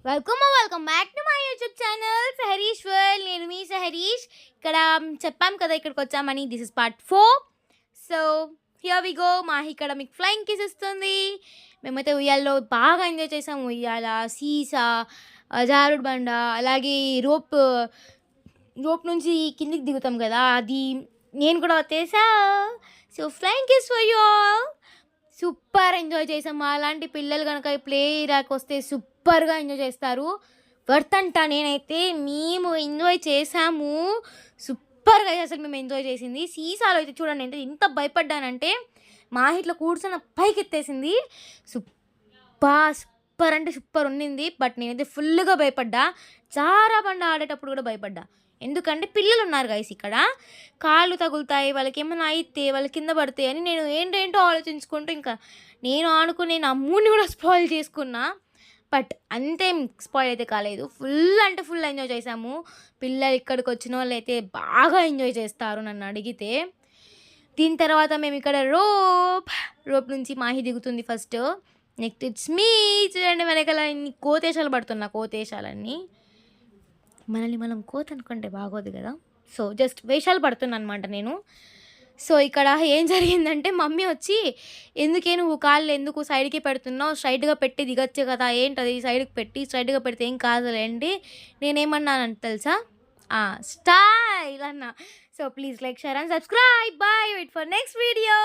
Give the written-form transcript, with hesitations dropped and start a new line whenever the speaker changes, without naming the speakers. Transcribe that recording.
Welcome back to my YouTube channel Saharish world. నేను మీ సహరీష్. ఇక్కడ చెప్పాం కదా ఇక్కడికి వచ్చామని. This is part 4. So here we go. Mahi ఇక్కడ మీకు ఫ్లయింగ్ కిస్ ఇస్తుంది. మేమైతే ఉయ్యాల్లో బాగా ఎంజాయ్ చేసాము. ఉయ్యాల, సీసా, జారుడు బండ, అలాగే రోప్ నుంచి కిందికి దిగుతాం కదా, అది నేను కూడా వచ్చేసా. So flying kiss for you all. Super enjoy చేసాము. అలాంటి పిల్లలు కనుక ప్లే ఏరియాకి వస్తే సూపర్గా ఎంజాయ్ చేస్తారు. వర్త్ అంట. నేనైతే మేము ఎంజాయ్ చేసాము సూపర్గా. అసలు మేము ఎంజాయ్ చేసింది సీసాలో అయితే చూడండి, అంటే ఇంత భయపడ్డానంటే మా ఇట్లా కూర్చొని పైకి ఎత్తేసింది. సూపర్ అంటే సూపర్ ఉండింది. బట్ నేనైతే ఫుల్గా భయపడ్డా. జారా బండ ఆడేటప్పుడు కూడా భయపడ్డా. ఎందుకంటే పిల్లలు ఉన్నారు గైస్ ఇక్కడ, కాళ్ళు తగులుతాయి, వాళ్ళకి ఏమైనా అయితే వాళ్ళు కింద పడతాయి అని నేను ఏంటేంటో ఆలోచించుకుంటూ ఇంకా నేను ఆడుకుని నా మూడ్ని కూడా స్పాయిల్ చేసుకున్నా. బట్ అంతేం స్పాయిల్ అయితే కాలేదు. ఫుల్ అంటే ఫుల్ ఎంజాయ్ చేసాము. పిల్లలు ఇక్కడికి వచ్చిన వాళ్ళు అయితే బాగా ఎంజాయ్ చేస్తారు నన్ను అడిగితే. దీని తర్వాత మేము ఇక్కడ రోప్ నుంచి మాహి దిగుతుంది ఫస్ట్. Next it's me. చూడండి వెనకాల ఇన్ని కోతేశాలు పడుతున్నా. కోతేశాలన్నీ మనల్ని మనం కోత అనుకుంటే బాగోదు కదా. సో జస్ట్ వేషాలు పడుతున్నా అనమాట నేను. సో ఇక్కడ ఏం జరిగిందంటే మమ్మీ వచ్చి, ఎందుకే నువ్వు కాళ్ళు ఎందుకు సైడ్కి పెడుతున్నావు, స్ట్రైట్గా పెట్టి దిగచ్చు కదా, ఏంటది సైడ్కి పెట్టి స్ట్రైట్గా పెడితే ఏం కాదులేండి. నేనేమన్నానంటే తెలుసా, స్టైల్ అన్నా. So please like, share and subscribe. Bye. Wait for next video.